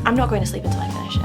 I'm not going to sleep until I finish it.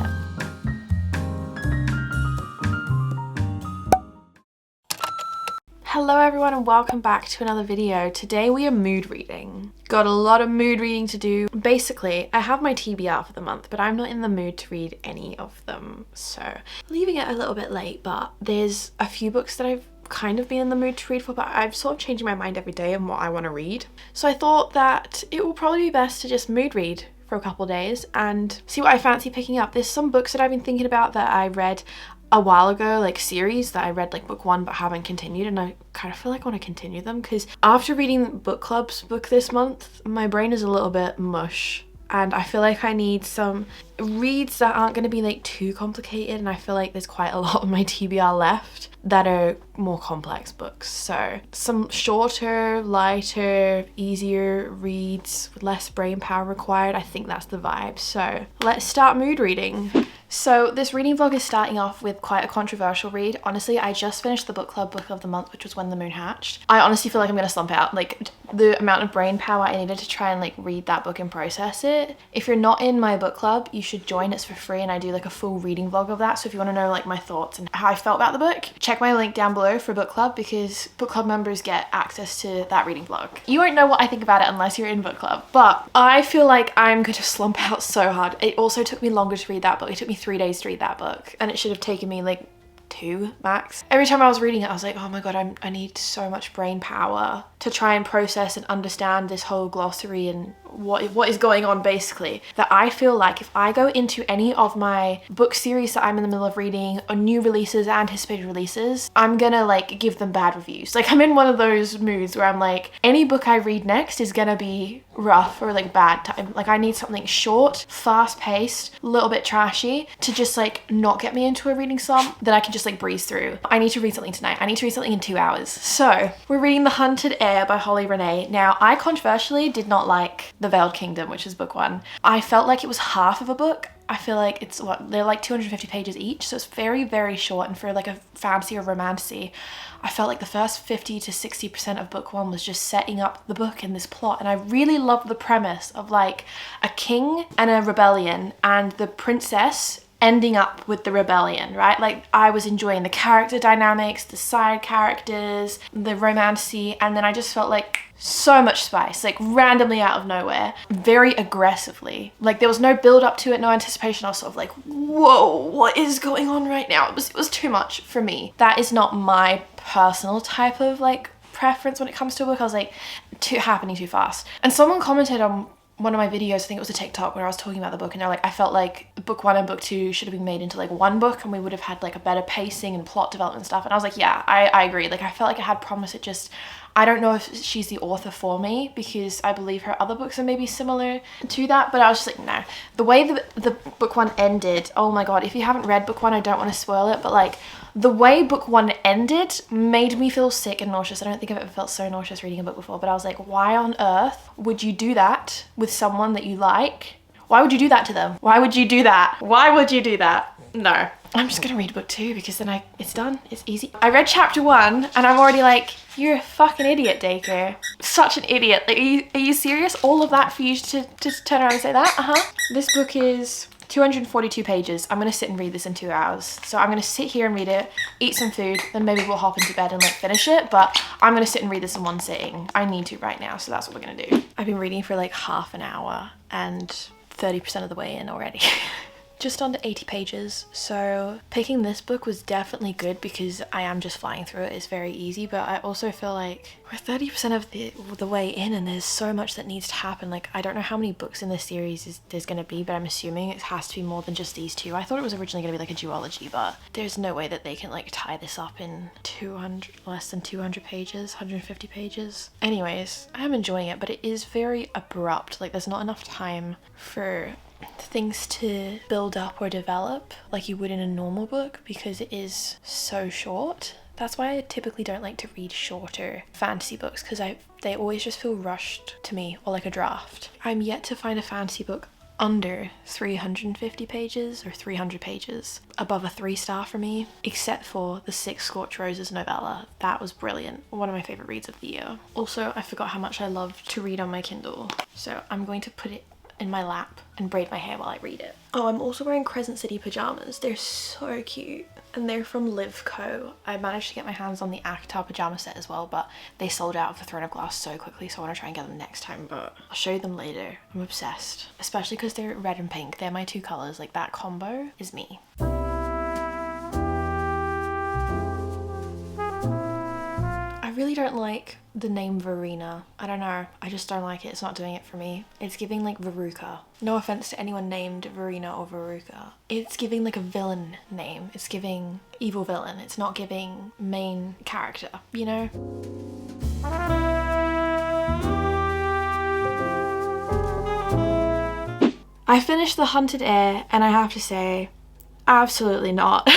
Hello everyone and welcome back to another video. Today we are mood reading. Got a lot of mood reading to do. Basically, I have my TBR for the month, but I'm not in the mood to read any of them. So leaving it a little bit late, but there's a few books that I've kind of been in the mood to read for, but I've sort of changing my mind every day on what I want to read. So I thought that it will probably be best to just mood read for a couple days and see what I fancy picking up. There's some books that I've been thinking about that I read a while ago, like series that I read like book one but haven't continued, and I kind of feel like I want to continue them because after reading book club's book this month, my brain is a little bit mush and I feel like I need some reads that aren't going to be like too complicated, and I feel like there's quite a lot of my TBR left that are more complex books. So some shorter, lighter, easier reads with less brain power required. I think that's the vibe. So let's start mood reading. So this reading vlog is starting off with quite a controversial read. Honestly, I just finished the book club book of the month, which was When the Moon Hatched. I honestly feel like I'm gonna slump out. Like the amount of brain power I needed to try and like read that book and process it. If you're not in my book club, you should join. It's for free and I do like a full reading vlog of that. So if you want to know like my thoughts and how I felt about the book, check my link down below for book club because book club members get access to that reading vlog. You won't know what I think about it unless you're in book club, but I feel like I'm going to slump out so hard. It also took me longer to read that book. It took me 3 days to read that book and it should have taken me like 2 max. Every time I was reading it, I was like, oh my god, I need so much brain power to try and process and understand this whole glossary and what is going on, basically. That I feel like if I go into any of my book series that I'm in the middle of reading or new releases, anticipated releases, I'm gonna like give them bad reviews. Like I'm in one of those moods where I'm like, any book I read next is gonna be rough or like bad time. Like I need something short, fast paced, a little bit trashy to just like not get me into a reading slump that I can just like breeze through. I need to read something tonight. I need to read something in 2 hours. So we're reading The Hunted Heir by Holly Renee. Now I controversially did not like The Veiled Kingdom, which is book one. I felt like it was half of a book. I feel like it's they're like 250 pages each, so it's very, very short, and for like a fantasy or romantasy, I felt like the first 50 to 60% of book one was just setting up the book and this plot, and I really loved the premise of like a king and a rebellion and the princess ending up with the rebellion, right? Like I was enjoying the character dynamics, the side characters, the romantasy, and then I just felt like so much spice, like randomly out of nowhere, very aggressively. Like there was no build up to it, no anticipation. I was sort of like, whoa, what is going on right now? It was too much for me. That is not my personal type of like preference when it comes to a book. I was like, happening too fast. And someone commented on one of my videos, I think it was a TikTok, where I was talking about the book, and they're like, I felt like book one and book two should have been made into like one book and we would have had like a better pacing and plot development stuff. And I was like, yeah, I agree. Like I felt like it had promise. It just, I don't know if she's the author for me because I believe her other books are maybe similar to that, but I was just like, no. The way the book one ended, oh my god, if you haven't read book one, I don't want to spoil it, but like the way book one ended made me feel sick and nauseous. I don't think I've ever felt so nauseous reading a book before, but I was like, why on earth would you do that with someone that you like? Why would you do that to them? Why would you do that? Why would you do that? No. I'm just gonna read book two because then it's done. It's easy. I read chapter 1 and I'm already like, you're a fucking idiot, Daycare. Such an idiot. Like, are you serious? All of that for you to just turn around and say that? This book is 242 pages. I'm gonna sit and read this in 2 hours. So I'm gonna sit here and read it, eat some food, then maybe we'll hop into bed and like finish it, but I'm gonna sit and read this in one sitting. I need to right now, so that's what we're gonna do. I've been reading for like half an hour and 30% of the way in already. Just under 80 pages, so picking this book was definitely good because I am just flying through it. It's very easy, but I also feel like we're 30% of the way in and there's so much that needs to happen. Like I don't know how many books in this series there's going to be, but I'm assuming it has to be more than just these two. I thought it was originally going to be like a duology, but there's no way that they can like tie this up in less than 200 pages, 150 pages. Anyways, I am enjoying it, but it is very abrupt. Like there's not enough time for things to build up or develop like you would in a normal book because it is so short. That's why I typically don't like to read shorter fantasy books because they always just feel rushed to me or like a draft. I'm yet to find a fantasy book under 350 pages or 300 pages above a 3-star for me, except for the 6 Scorched Roses novella. That was brilliant. One of my favorite reads of the year. Also, I forgot how much I love to read on my Kindle, so I'm going to put it in my lap and braid my hair while I read it. Oh, I'm also wearing Crescent City pajamas. They're so cute. And they're from Live Co. I managed to get my hands on the Avatar pajama set as well, but they sold out for Throne of Glass so quickly, so I want to try and get them next time, but I'll show you them later. I'm obsessed. Especially because they're red and pink. They're my two colours. Like, that combo is me. I really don't like the name Verena. I don't know. I just don't like it. It's not doing it for me. It's giving like Veruca. No offense to anyone named Verena or Veruca. It's giving like a villain name. It's giving evil villain. It's not giving main character, you know? I finished the Hunted Heir and I have to say, absolutely not.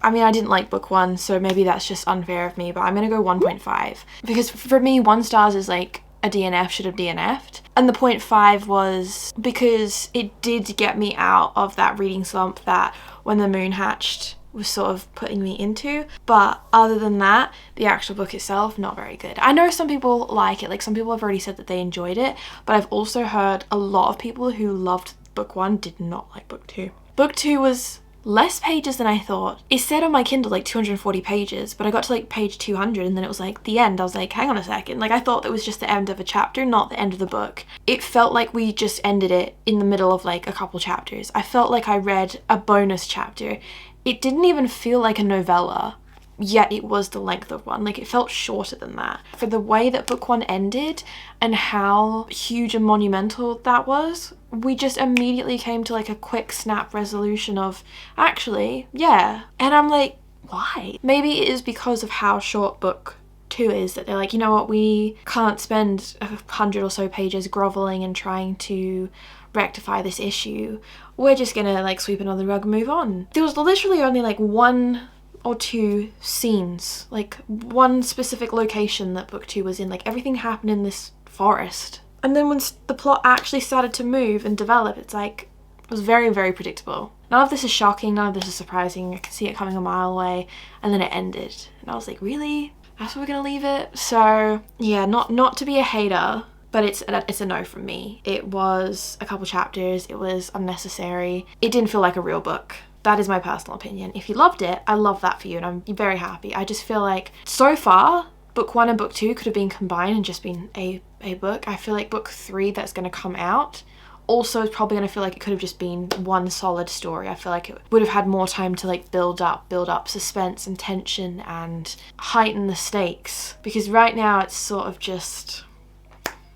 I mean, I didn't like book 1, so maybe that's just unfair of me, but I'm gonna go 1.5. Because for me, 1 stars is like a DNF should have DNF'd. And the 0.5 was because it did get me out of that reading slump that When the Moon Hatched was sort of putting me into. But other than that, the actual book itself, not very good. I know some people like it, like some people have already said that they enjoyed it, but I've also heard a lot of people who loved book 1 did not like book 2. Book 2 was less pages than I thought. It said on my Kindle like 240 pages, but I got to like page 200 and then it was like the end. I was like, hang on a second. Like, I thought that was just the end of a chapter, not the end of the book. It felt like we just ended it in the middle of like a couple chapters. I felt like I read a bonus chapter. It didn't even feel like a novella, yet it was the length of one. Like, it felt shorter than that. For the way that book 1 ended and how huge and monumental that was, we just immediately came to like a quick snap resolution of, actually, yeah. And I'm like, why? Maybe it is because of how short book 2 is that they're like, you know what, we can't spend 100 or so pages groveling and trying to rectify this issue. We're just gonna like sweep it under the rug and move on. There was literally only like 1 or 2 scenes, like one specific location that book 2 was in. Like, everything happened in this forest. And then when the plot actually started to move and develop, it's like, it was very, very predictable. None of this is shocking, none of this is surprising. I could see it coming a mile away, and then it ended. And I was like, really? That's where we're gonna leave it? So yeah, not to be a hater, but it's a no from me. It was a couple chapters, it was unnecessary. It didn't feel like a real book. That is my personal opinion. If you loved it, I love that for you and I'm very happy. I just feel like so far, book 1 and book 2 could have been combined and just been a book. I feel like book 3 that's going to come out also is probably going to feel like it could have just been one solid story. I feel like it would have had more time to like build up suspense and tension and heighten the stakes. Because right now it's sort of just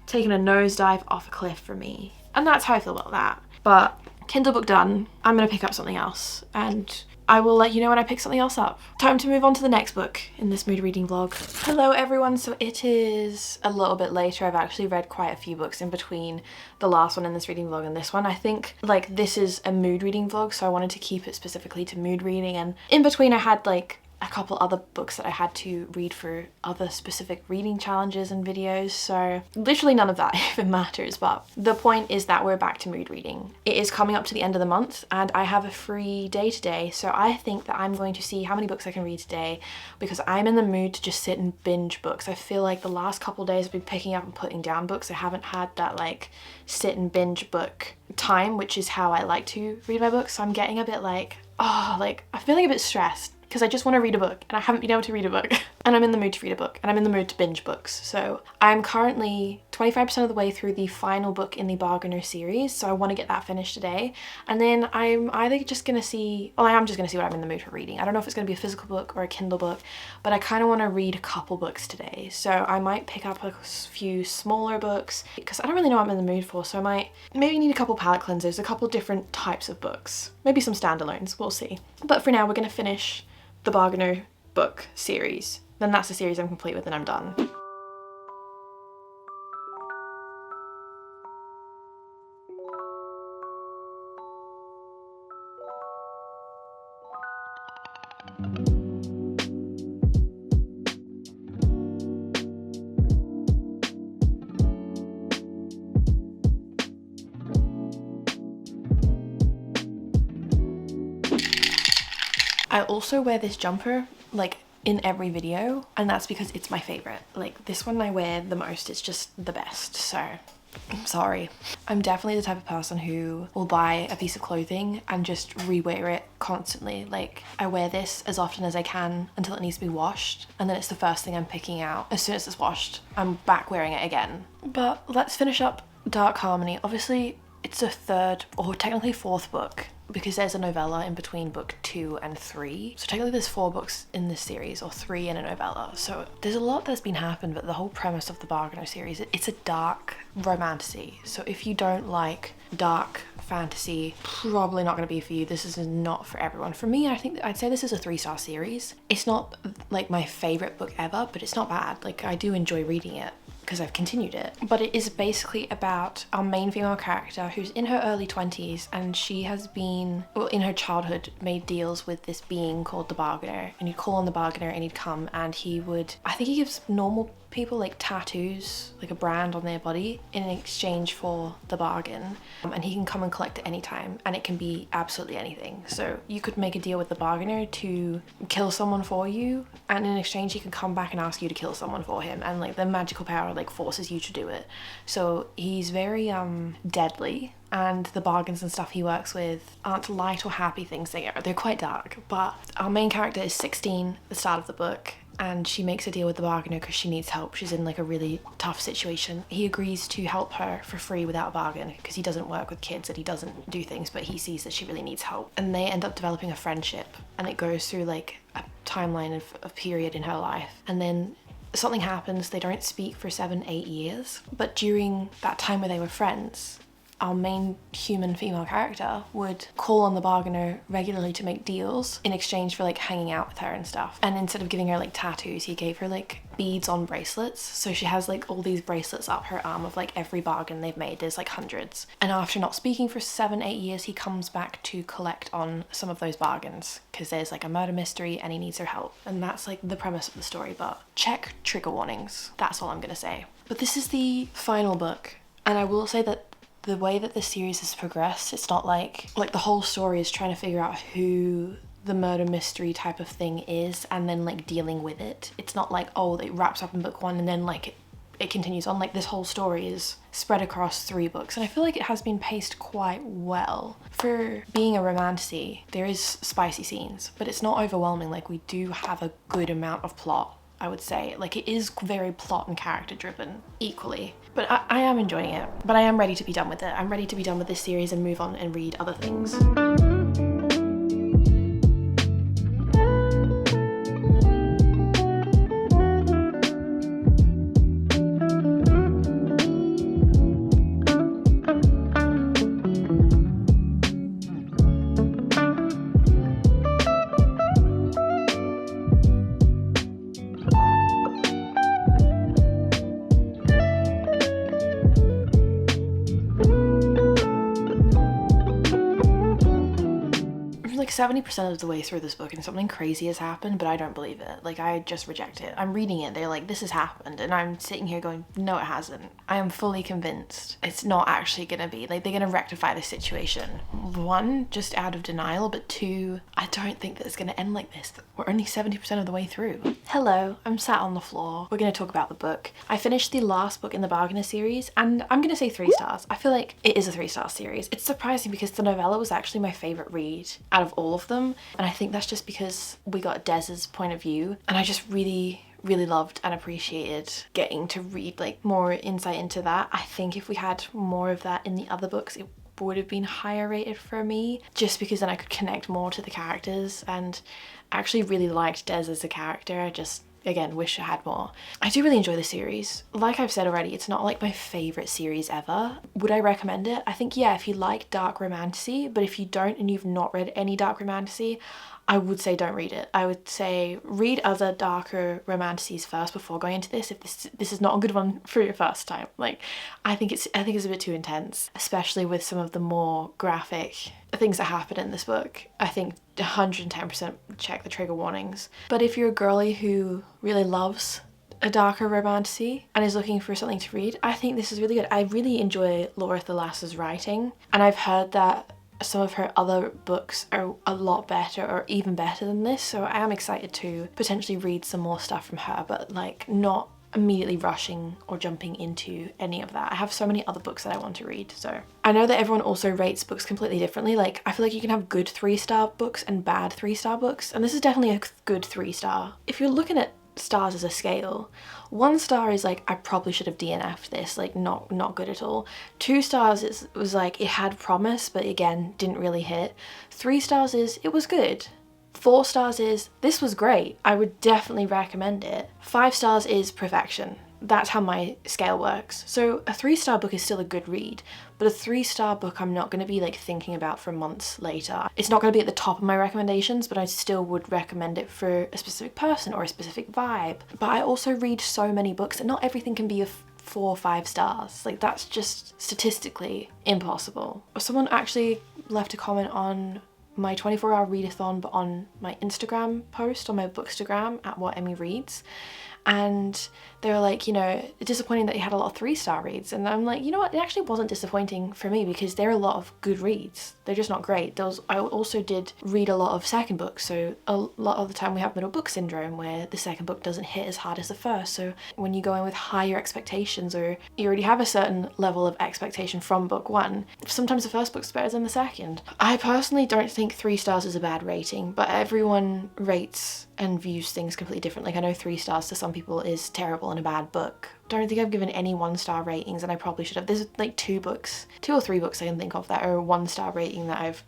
taking a nosedive off a cliff for me. And that's how I feel about that. But Kindle book done. I'm gonna pick up something else and I will let you know when I pick something else up. Time to move on to the next book in this mood reading vlog. Hello everyone, so it is a little bit later. I've actually read quite a few books in between the last one in this reading vlog and this one. I think like this is a mood reading vlog, so I wanted to keep it specifically to mood reading, and in between I had like a couple other books that I had to read for other specific reading challenges and videos, so literally none of that even matters. But the point is that we're back to mood reading. It is coming up to the end of the month and I have a free day today, so I think that I'm going to see how many books I can read today because I'm in the mood to just sit and binge books. I feel like the last couple days I've been picking up and putting down books. I haven't had that like sit and binge book time, which is how I like to read my books. So I'm getting a bit like, oh, like I'm feeling a bit stressed because I just want to read a book and I haven't been able to read a book. And I'm in the mood to read a book and I'm in the mood to binge books. So I'm currently 25% of the way through the final book in the Bargainer series. So I want to get that finished today. And then I'm either just going to see, well, I am just going to see what I'm in the mood for reading. I don't know if it's going to be a physical book or a Kindle book, but I kind of want to read a couple books today. So I might pick up a few smaller books because I don't really know what I'm in the mood for. So I might maybe need a couple palette cleansers, a couple different types of books, maybe some standalones, we'll see. But for now, we're going to finish the Bargainer book series. Then that's the series I'm complete with and I'm done. I also wear this jumper like in every video, and that's because it's my favorite. Like this one I wear the most, it's just the best. So I'm sorry. I'm definitely the type of person who will buy a piece of clothing and just rewear it constantly. Like, I wear this as often as I can until it needs to be washed, and then it's the first thing I'm picking out. As soon as it's washed, I'm back wearing it again. But let's finish up Dark Harmony. Obviously, it's a third, or technically fourth book, because there's a novella in between book 2 and 3. So technically there's 4 books in this series, or 3 in a novella. So there's a lot that's been happened, but the whole premise of the Bargainer series, it's a dark romantasy. So if you don't like dark fantasy, probably not going to be for you. This is not for everyone. For me, I'd say this is a 3-star series. It's not like my favorite book ever, but it's not bad. Like, I do enjoy reading it because I've continued it. But it is basically about our main female character who's in her early 20s, and she has been, well, in her childhood, made deals with this being called the Bargainer, and you'd call on the Bargainer and he'd come and he would, I think he gives normal people like tattoos, like a brand on their body, in exchange for the bargain, and he can come and collect at any time, and it can be absolutely anything. So you could make a deal with the Bargainer to kill someone for you, and in exchange he can come back and ask you to kill someone for him, and like the magical power like forces you to do it. So he's very deadly, and the bargains and stuff he works with aren't light or happy things. They're quite dark. But our main character is 16 at the start of the book, and she makes a deal with the Bargainer because she needs help. She's in like a really tough situation. He agrees to help her for free without a bargain because he doesn't work with kids and he doesn't do things, but he sees that she really needs help. And they end up developing a friendship, and it goes through like a timeline of a period in her life. And then something happens. They don't speak for 7-8 years, but during that time where they were friends, our main human female character would call on the Bargainer regularly to make deals in exchange for like hanging out with her and stuff. And instead of giving her like tattoos, he gave her like beads on bracelets. So she has like all these bracelets up her arm of like every bargain they've made. There's like hundreds. And after not speaking for 7-8 years, he comes back to collect on some of those bargains because there's like a murder mystery and he needs her help. And that's like the premise of the story. But check trigger warnings. That's all I'm gonna say. But this is the final book, and I will say that the way that the series has progressed, it's not like the whole story is trying to figure out who the murder mystery type of thing is and then like dealing with it. It's not like, oh, it wraps up in book 1 and then like it continues on. Like, this whole story is spread across 3 books, and I feel like it has been paced quite well. For being a romantasy, there is spicy scenes, but it's not overwhelming. Like, we do have a good amount of plot, I would say. Like, it is very plot and character driven equally. But I am enjoying it. But I am ready to be done with it. I'm ready to be done with this series and move on and read other things. Like 70% of the way through this book and something crazy has happened, but I don't believe it. Like, I just reject it. I'm reading it, they're like, this has happened, and I'm sitting here going, no, it hasn't. I am fully convinced it's not actually gonna be. Like, they're gonna rectify the situation. 1, just out of denial, but 2, I don't think that it's gonna end like this. We're only 70% of the way through. Hello, I'm sat on the floor. We're gonna talk about the book. I finished the last book in the Bargainer series, and I'm gonna say 3 stars. I feel like it is a 3-star series. It's surprising because the novella was actually my favorite read out of all of them, and I think that's just because we got Dez's point of view, and I just really loved and appreciated getting to read like more insight into that. I think if we had more of that in the other books, it would have been higher rated for me, just because then I could connect more to the characters, and I actually really liked Dez as a character. I just, again, wish I had more. I do really enjoy the series. Like I've said already, it's not like my favorite series ever. Would I recommend it? I think, yeah, if you like dark romantasy, but if you don't and you've not read any dark romantasy, I would say don't read it. I would say read other darker romantasies first before going into this, if this is not a good one for your first time. Like, I think it's a bit too intense, especially with some of the more graphic things that happen in this book. I think 110% check the trigger warnings. But if you're a girly who really loves a darker romantasy and is looking for something to read, I think this is really good. I really enjoy Laura Thalassa's writing, and I've heard that some of her other books are a lot better, or even better than this, so I am excited to potentially read some more stuff from her, but like not immediately rushing or jumping into any of that. I have so many other books that I want to read. So I know that everyone also rates books completely differently. Like, I feel like you can have good 3-star books and bad 3-star books, and this is definitely a good 3-star. If you're looking at stars as a scale, 1 star is like, I probably should have DNF'd this, like not good at all. 2 stars was like, it had promise, but again, didn't really hit. 3 stars is, it was good. 4 stars is, this was great, I would definitely recommend it. 5 stars is perfection. That's how my scale works. So a 3-star book is still a good read, but a 3-star book I'm not going to be like thinking about for months later. It's not going to be at the top of my recommendations, but I still would recommend it for a specific person or a specific vibe. But I also read so many books that not everything can be a 4 or 5 stars. Like, that's just statistically impossible. Someone actually left a comment on my 24-hour readathon, but on my Instagram post, on my Bookstagram at What Emmy Reads, and they were like, you know, it's disappointing that you had a lot of 3-star reads. And I'm like, you know what, it actually wasn't disappointing for me because there are a lot of good reads. They're just not great. I also did read a lot of second books, so a lot of the time we have middle book syndrome where the second book doesn't hit as hard as the first. So when you go in with higher expectations, or you already have a certain level of expectation from book 1, sometimes the first book's better than the second. I personally don't think 3 stars is a bad rating, but everyone rates and views things completely different. Like, I know 3 stars to some people is terrible and a bad book. Don't think I've given any 1-star ratings, and I probably should have. There's like 2 or 3 books I can think of that are a 1-star rating that I've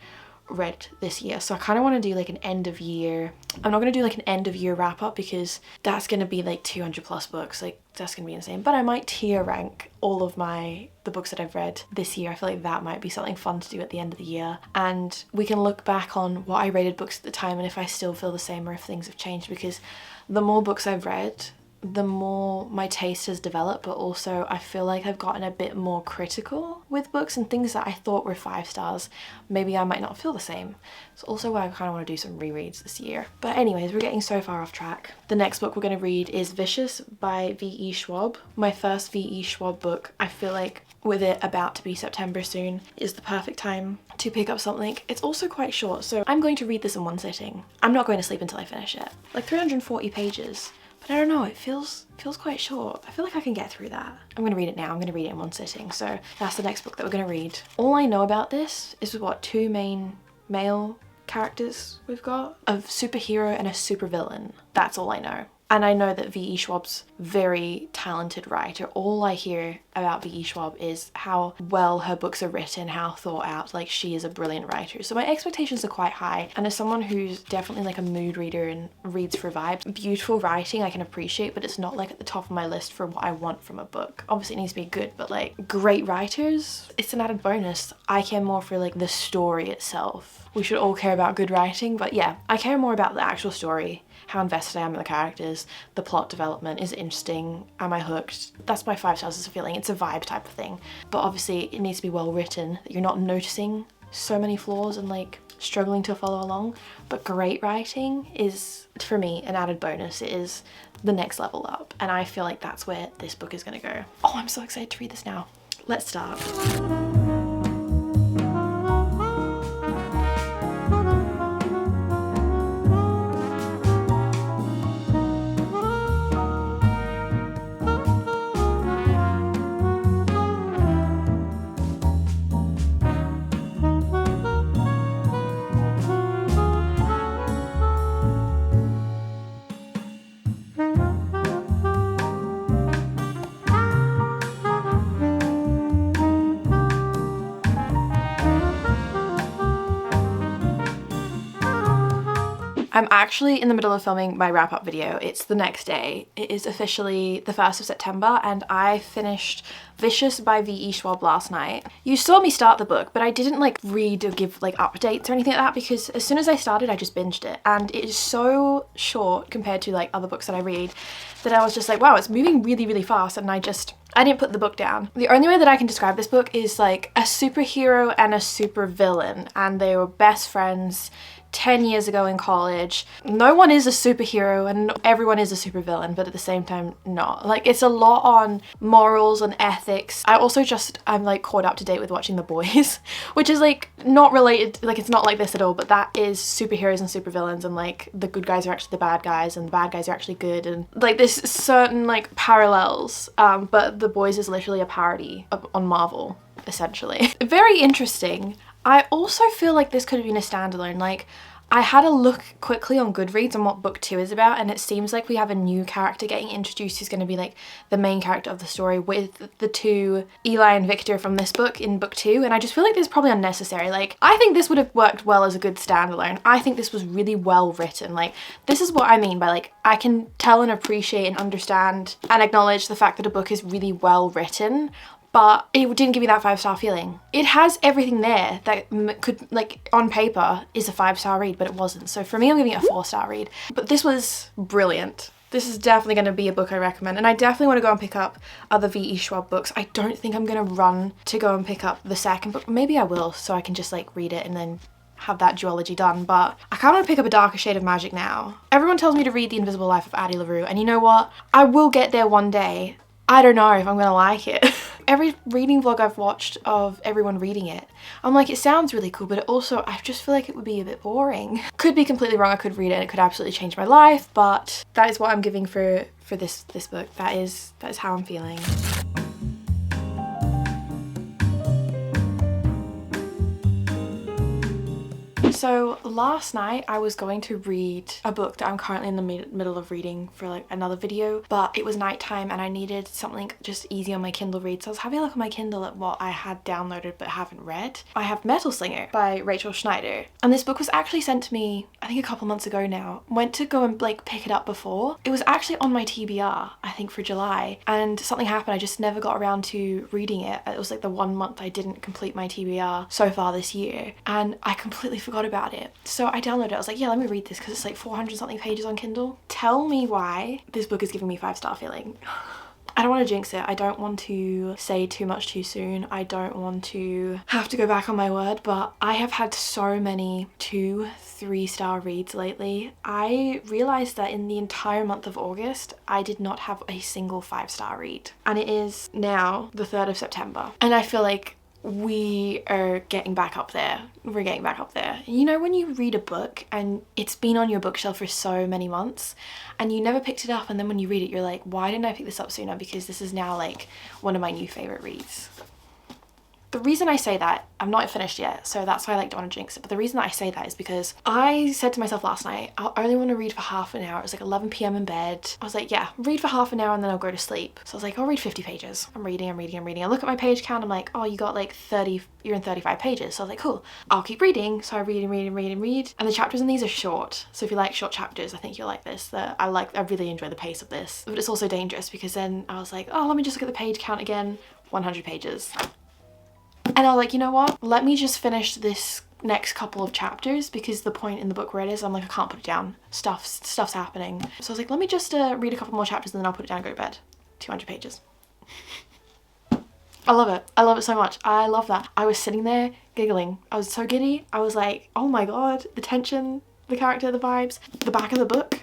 read this year. So I kind of want to do like an end of year. I'm not going to do like an end of year wrap up because that's going to be like 200 plus books. Like, that's going to be insane. But I might tier rank all of the books that I've read this year. I feel like that might be something fun to do at the end of the year. And we can look back on what I rated books at the time and if I still feel the same or if things have changed, because the more books I've read, the more my taste has developed, but also I feel like I've gotten a bit more critical with books, and things that I thought were 5 stars, maybe I might not feel the same. It's also why I kind of want to do some rereads this year. But anyways, we're getting so far off track. The next book we're going to read is Vicious by V.E. Schwab. My first V.E. Schwab book. I feel like with it about to be September soon is the perfect time to pick up something. It's also quite short, so I'm going to read this in one sitting. I'm not going to sleep until I finish it. Like 340 pages. But I don't know, it feels quite short. I feel like I can get through that. I'm gonna read it now. I'm gonna read it in one sitting. So that's the next book that we're gonna read. All I know about this is what 2 main male characters we've got, a superhero and a supervillain. That's all I know. And I know that V.E. Schwab's very talented writer. All I hear about V.E. Schwab is how well her books are written, how thought out. Like, she is a brilliant writer. So my expectations are quite high. And as someone who's definitely like a mood reader and reads for vibes, beautiful writing I can appreciate, but it's not like at the top of my list for what I want from a book. Obviously it needs to be good, but like great writers, it's an added bonus. I care more for like the story itself. We should all care about good writing, but yeah, I care more about the actual story, how invested I am in the characters, the plot development, is it interesting, am I hooked? That's my 5 stars as a feeling. It's a vibe type of thing, but obviously it needs to be well written, that you're not noticing so many flaws and like struggling to follow along. But great writing is, for me, an added bonus. It is the next level up, and I feel like that's where this book is gonna go. Oh, I'm so excited to read this now. Let's start. I'm actually in the middle of filming my wrap-up video. It's the next day. It is officially the 1st of September, and I finished Vicious by V.E. Schwab last night. You saw me start the book, but I didn't like read or give like updates or anything like that, because as soon as I started I just binged it, and it is so short compared to like other books that I read that I was just like, wow, it's moving really, really fast, and I didn't put the book down. The only way that I can describe this book is like a superhero and a supervillain, and they were best friends, 10 years ago in college. No one is a superhero and everyone is a supervillain, but at the same time not. Like, it's a lot on morals and ethics. I'm like caught up to date with watching The Boys, which is like not related, like it's not like this at all, but that is superheroes and supervillains, and like the good guys are actually the bad guys and the bad guys are actually good, and like there's certain like parallels, but The Boys is literally a parody on Marvel, essentially. Very interesting. I also feel like this could have been a standalone. Like, I had a look quickly on Goodreads on what book 2 is about, and it seems like we have a new character getting introduced who's going to be like the main character of the story, with the two, Eli and Victor, from this book in book 2, and I just feel like this is probably unnecessary. Like, I think this would have worked well as a good standalone. I think this was really well written. Like, this is what I mean by like, I can tell and appreciate and understand and acknowledge the fact that a book is really well written, but it didn't give me that 5-star feeling. It has everything there that could, like, on paper is a 5-star read, but it wasn't. So for me, I'm giving it a 4-star read. But this was brilliant. This is definitely going to be a book I recommend, and I definitely want to go and pick up other V.E. Schwab books. I don't think I'm going to run to go and pick up the second book. Maybe I will, so I can just like read it and then have that duology done, but I kind of want to pick up A Darker Shade of Magic now. Everyone tells me to read The Invisible Life of Addie LaRue, and you know what? I will get there one day. I don't know if I'm gonna like it. Every reading vlog I've watched of everyone reading it, I'm like, it sounds really cool, but it also, I just feel like it would be a bit boring. Could be completely wrong, I could read it and it could absolutely change my life, but that is what I'm giving for this book. That is how I'm feeling. So last night I was going to read a book that I'm currently in the middle of reading for like another video, but it was nighttime and I needed something just easy on my Kindle read. So I was having a look on my Kindle at what I had downloaded but haven't read. I have Metal Slinger by Rachel Schneider, and this book was actually sent to me I think a couple months ago now. Went to go and like pick it up before. It was actually on my TBR I think for July, and something happened. I just never got around to reading it. It was like the 1 month I didn't complete my TBR so far this year, and I completely forgot about it. So I downloaded it. I was like, yeah, let me read this because it's like 400 something pages on Kindle. Tell me why this book is giving me 5-star feeling. I don't want to jinx it. I don't want to say too much too soon. I don't want to have to go back on my word, but I have had so many 2-3-star reads lately. I realized that in the entire month of August, I did not have a single 5-star read. And it is now the 3rd of September. And I feel like we are getting back up there. We're getting back up there. You know, when you read a book and it's been on your bookshelf for so many months and you never picked it up, and then when you read it, you're like, why didn't I pick this up sooner? Because this is now like one of my new favorite reads. The reason I say that, I'm not finished yet, so that's why I like don't want to jinx it, but the reason that I say that is because I said to myself last night, I only want to read for half an hour. It was like 11 p.m. in bed. I was like, yeah, read for half an hour and then I'll go to sleep. So I was like, I'll read 50 pages. I'm reading. I look at my page count, I'm like, oh, you got like 30, you're in 35 pages. So I was like, cool, I'll keep reading. So I read. And the chapters in these are short. So if you like short chapters, I think you'll like this. I really enjoy the pace of this, but it's also dangerous because then I was like, oh, let me just look at the page count again, 100 pages. And I was like, you know what? Let me just finish this next couple of chapters, because the point in the book where it is, I'm like, I can't put it down. Stuff's happening. So I was like, let me just read a couple more chapters and then I'll put it down and go to bed. 200 pages. I love it. I love it so much. I love that. I was sitting there giggling. I was so giddy. I was like, oh my god, the tension, the character, the vibes. The back of the book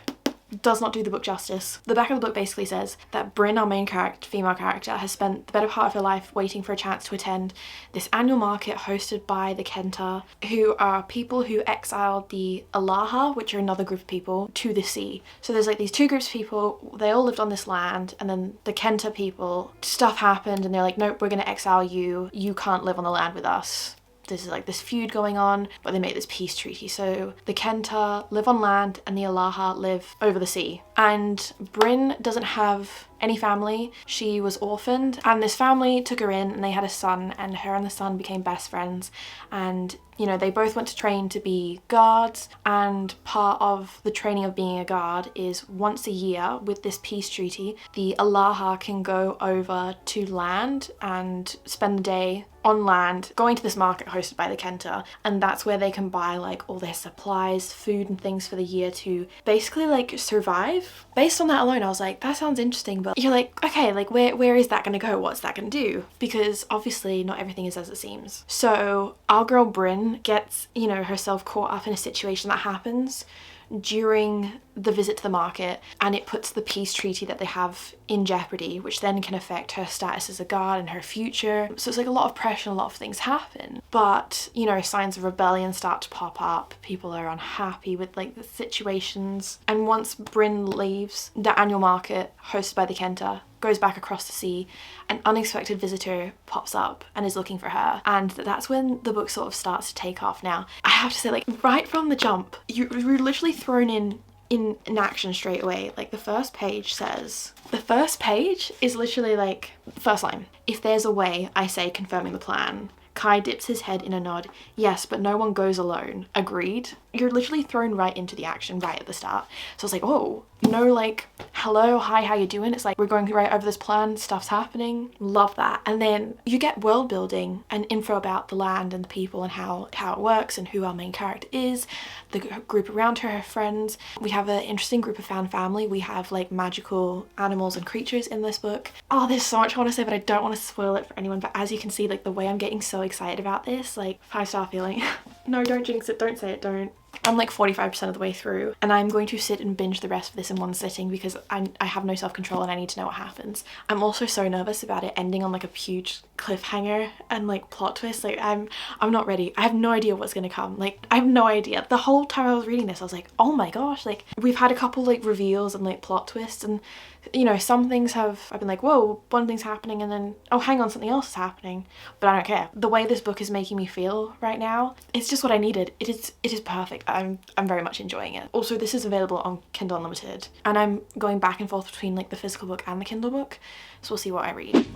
does not do the book justice. The back of the book basically says that Bryn, our main character, female character, has spent the better part of her life waiting for a chance to attend this annual market hosted by the Kenta, who are people who exiled the Alaha, which are another group of people, to the sea. So there's like these two groups of people, they all lived on this land, and then the Kenta people, stuff happened and they're like, nope, we're gonna exile you. You can't live on the land with us. There's like this feud going on, but they make this peace treaty. So the Kenta live on land and the Alaha live over the sea. And Bryn doesn't have any family. She was orphaned, and this family took her in and they had a son, and her and the son became best friends. And you know, they both went to train to be guards, and part of the training of being a guard is once a year with this peace treaty, the Alaha can go over to land and spend the day on land going to this market hosted by the Kenta, and that's where they can buy like all their supplies, food and things for the year to basically like survive. Based on that alone, I was like, that sounds interesting, but but you're like, okay, like where is that gonna go? What's that gonna do? Because obviously not everything is as it seems. So our girl Bryn gets, you know, herself caught up in a situation that happens during the visit to the market, and it puts the peace treaty that they have in jeopardy, which then can affect her status as a guard and her future. So it's like a lot of pressure and a lot of things happen. But, you know, signs of rebellion start to pop up. People are unhappy with like the situations. And once Bryn leaves the annual market hosted by the Kenta, goes back across the sea, an unexpected visitor pops up and is looking for her. And that's when the book sort of starts to take off. Now, I have to say, like, right from the jump, you're literally thrown in action straight away. Like, the first page is literally like, first line, if there's a way, I say, confirming the plan. Kai dips his head in a nod. Yes, but no one goes alone. Agreed. You're literally thrown right into the action right at the start. So it's like, oh, no, like, hello, hi, how you doing? It's like, we're going right over this plan, stuff's happening. Love that. And then you get world building and info about the land and the people and how it works and who our main character is, the group around her, her friends. We have an interesting group of found family. We have like magical animals and creatures in this book. Oh, there's so much I want to say, but I don't want to spoil it for anyone. But as you can see, like, the way I'm getting so excited about this, like, 5-star feeling. No, don't jinx it, don't say it, don't. I'm like 45% of the way through, and I'm going to sit and binge the rest of this in one sitting because I have no self-control and I need to know what happens. I'm also so nervous about it ending on like a huge cliffhanger and like plot twist. Like, I'm not ready. I have no idea what's gonna come. Like, I have no idea. The whole time I was reading this, I was like, oh my gosh, like, we've had a couple like reveals and like plot twists, and you know, some things I've been like, whoa, one thing's happening, and then, oh, hang on, something else is happening. But I don't care. The way this book is making me feel right now, it's just what I needed. It is perfect. I'm very much enjoying it. Also, this is available on Kindle Unlimited, and I'm going back and forth between like the physical book and the Kindle book, so we'll see what I read.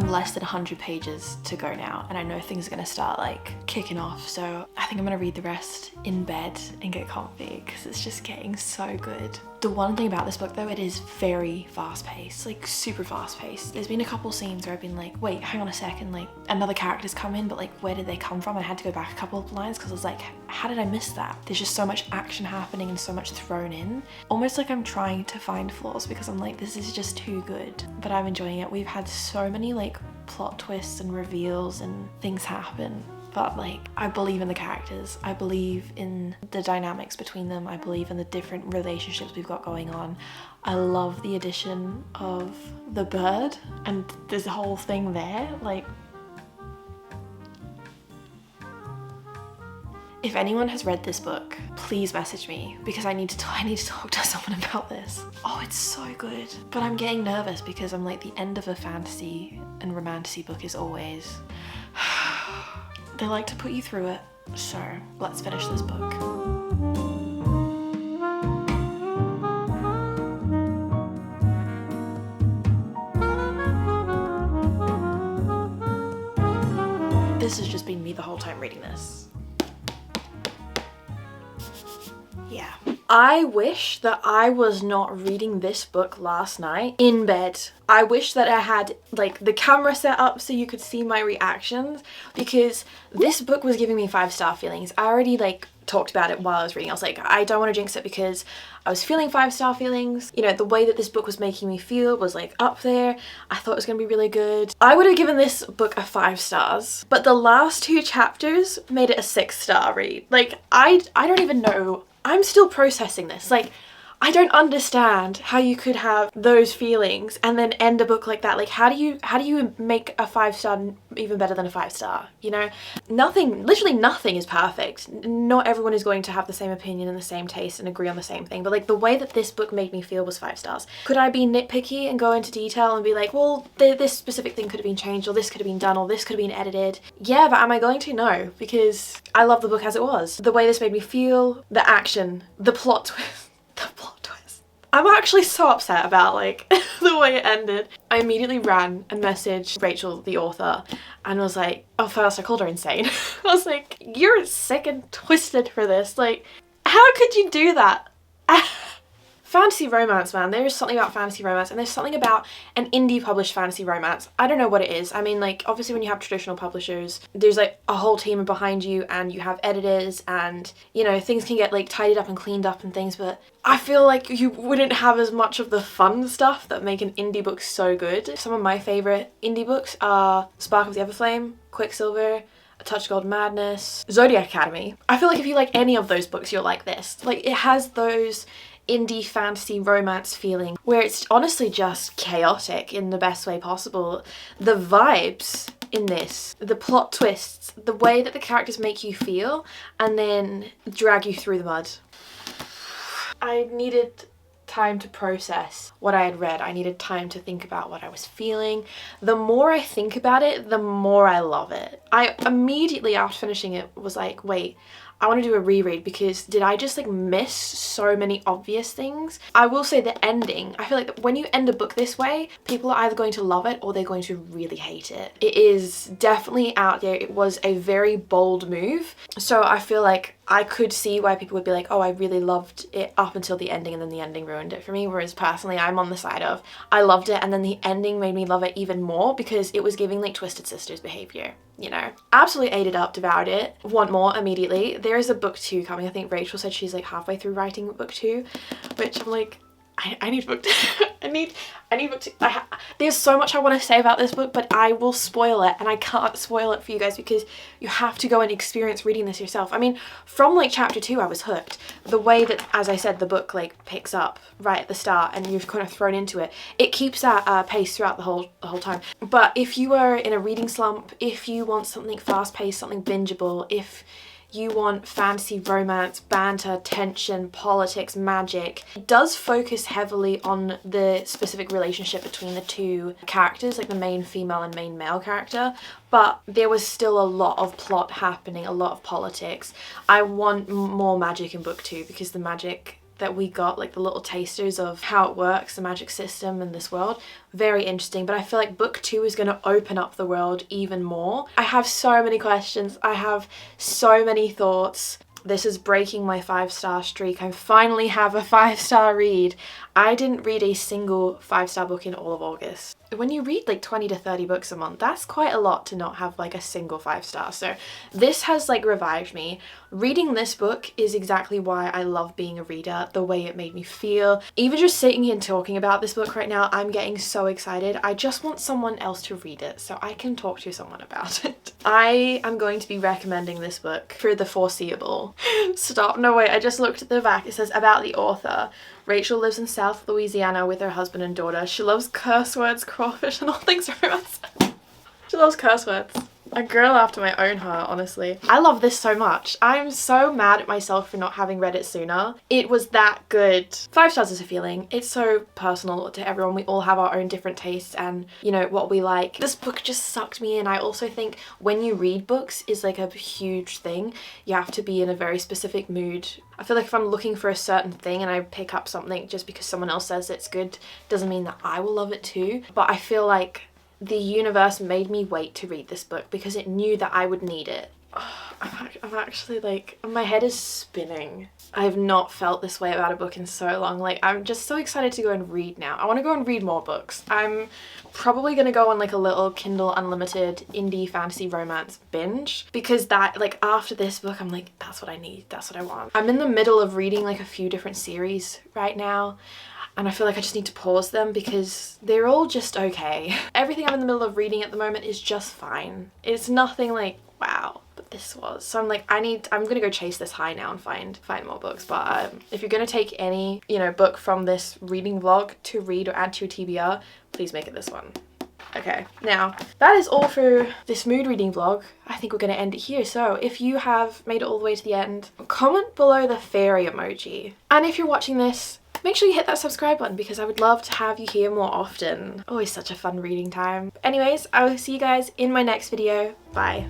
Less than 100 pages to go now, and I know things are gonna start like kicking off, so I think I'm gonna read the rest in bed and get comfy because it's just getting so good. The one thing about this book though, it is very fast-paced, like super fast-paced. There's been a couple scenes where I've been like, wait, hang on a second, like another character's come in, but like where did they come from? And I had to go back a couple of lines because I was like, how did I miss that? There's just so much action happening and so much thrown in. Almost like I'm trying to find flaws because I'm like, this is just too good, but I'm enjoying it. We've had so many like plot twists and reveals and things happen, but like, I believe in the characters. I believe in the dynamics between them. I believe in the different relationships we've got going on. I love the addition of the bird and this whole thing there. Like, if anyone has read this book, please message me because I need to talk to someone about this. Oh, it's so good. But I'm getting nervous because I'm like, the end of a fantasy and romantasy book is always they like to put you through it. So let's finish this book. This has just been me the whole time reading this. Yeah. I wish that I was not reading this book last night in bed. I wish that I had like the camera set up so you could see my reactions, because this book was giving me 5-star feelings. I already like talked about it while I was reading. I was like, I don't want to jinx it because I was feeling 5-star feelings. You know, the way that this book was making me feel was like up there. I thought it was going to be really good. I would have given this book a 5 stars, but the last 2 chapters made it a 6-star read. Like, I don't even know. I'm still processing this. Like, I don't understand how you could have those feelings and then end a book like that. Like, how do you make a 5-star even better than a 5-star? You know, nothing, literally nothing is perfect. Not everyone is going to have the same opinion and the same taste and agree on the same thing. But like, the way that this book made me feel was 5 stars. Could I be nitpicky and go into detail and be like, well, this specific thing could have been changed, or this could have been done, or this could have been edited? Yeah, but am I going to? No, because I love the book as it was. The way this made me feel, the action, the plot twist. The plot twist. I'm actually so upset about like the way it ended. I immediately ran and messaged Rachel, the author, and was like, oh, first I called her insane. I was like, you're sick and twisted for this. Like, how could you do that? Fantasy romance, man. There is something about fantasy romance, and there's something about an indie published fantasy romance. I don't know what it is. I mean, like, obviously when you have traditional publishers, there's like a whole team behind you and you have editors and, you know, things can get like tidied up and cleaned up and things, but I feel like you wouldn't have as much of the fun stuff that make an indie book so good. Some of my favorite indie books are Spark of the Everflame, Quicksilver, A Touch of Gold Madness, Zodiac Academy. I feel like if you like any of those books, you'll like this. Like, it has those indie fantasy romance feeling where it's honestly just chaotic in the best way possible. The vibes in this, the plot twists, the way that the characters make you feel and then drag you through the mud. I needed time to process what I had read. I needed time to think about what I was feeling. The more I think about it, the more I love it. I immediately after finishing it was like, wait, I want to do a reread because did I just like miss so many obvious things? I will say the ending, I feel like that when you end a book this way, people are either going to love it or they're going to really hate it. It is definitely out there. It was a very bold move. So I feel like I could see why people would be like, oh, I really loved it up until the ending and then the ending ruined it for me. Whereas personally, I'm on the side of I loved it and then the ending made me love it even more because it was giving like Twisted Sisters behavior, you know. Absolutely ate it up, devoured it, want more immediately. There is a book 2 coming. I think Rachel said she's like halfway through writing book 2, which I'm like, I need book 2. I need book 2. There's so much I want to say about this book, but I will spoil it and I can't spoil it for you guys because you have to go and experience reading this yourself. I mean, from like chapter 2 I was hooked. The way that, as I said, the book like picks up right at the start and you're kind of thrown into it. It keeps that pace throughout the whole time. But if you are in a reading slump, if you want something fast-paced, something bingeable, if you want fantasy, romance, banter, tension, politics, magic. It does focus heavily on the specific relationship between the two characters, like the main female and main male character, but there was still a lot of plot happening, a lot of politics. I want more magic in book 2 because the magic that we got, like the little tasters of how it works, the magic system in this world, very interesting. But I feel like book 2 is going to open up the world even more. I have so many questions. I have so many thoughts. This is breaking my 5-star streak. I finally have a 5-star read. I didn't read a single 5-star book in all of August. When you read like 20 to 30 books a month, that's quite a lot to not have like a single 5-star. So this has like revived me. Reading this book is exactly why I love being a reader, the way it made me feel. Even just sitting here and talking about this book right now, I'm getting so excited. I just want someone else to read it so I can talk to someone about it. I am going to be recommending this book for the foreseeable. Stop, no wait, I just looked at the back. It says about the author. Rachel lives in South Louisiana with her husband and daughter. She loves curse words, crawfish, and all things romance. She loves curse words. A girl after my own heart, honestly. I love this so much. I'm so mad at myself for not having read it sooner. It was that good. 5 stars is a feeling. It's so personal to everyone. We all have our own different tastes and, you know, what we like. This book just sucked me in. I also think when you read books is like a huge thing. You have to be in a very specific mood. I feel like if I'm looking for a certain thing and I pick up something just because someone else says it's good, doesn't mean that I will love it too. But I feel like the universe made me wait to read this book because it knew that I would need it. Oh, I'm actually like, my head is spinning. I have not felt this way about a book in so long. Like, I'm just so excited to go and read now. I want to go and read more books. I'm probably going to go on like a little Kindle Unlimited indie fantasy romance binge because that, like, after this book, I'm like, that's what I need. That's what I want. I'm in the middle of reading like a few different series right now. And I feel like I just need to pause them because they're all just okay. Everything I'm in the middle of reading at the moment is just fine. It's nothing like, wow, but this was. So I'm like, I'm gonna go chase this high now and find more books. But if you're gonna take any, you know, book from this reading vlog to read or add to your TBR, please make it this one. Okay, now that is all for this mood reading vlog. I think we're going to end it here. So if you have made it all the way to the end, comment below the fairy emoji. And if you're watching this, make sure you hit that subscribe button because I would love to have you here more often. Always such a fun reading time. Anyways, I will see you guys in my next video. Bye.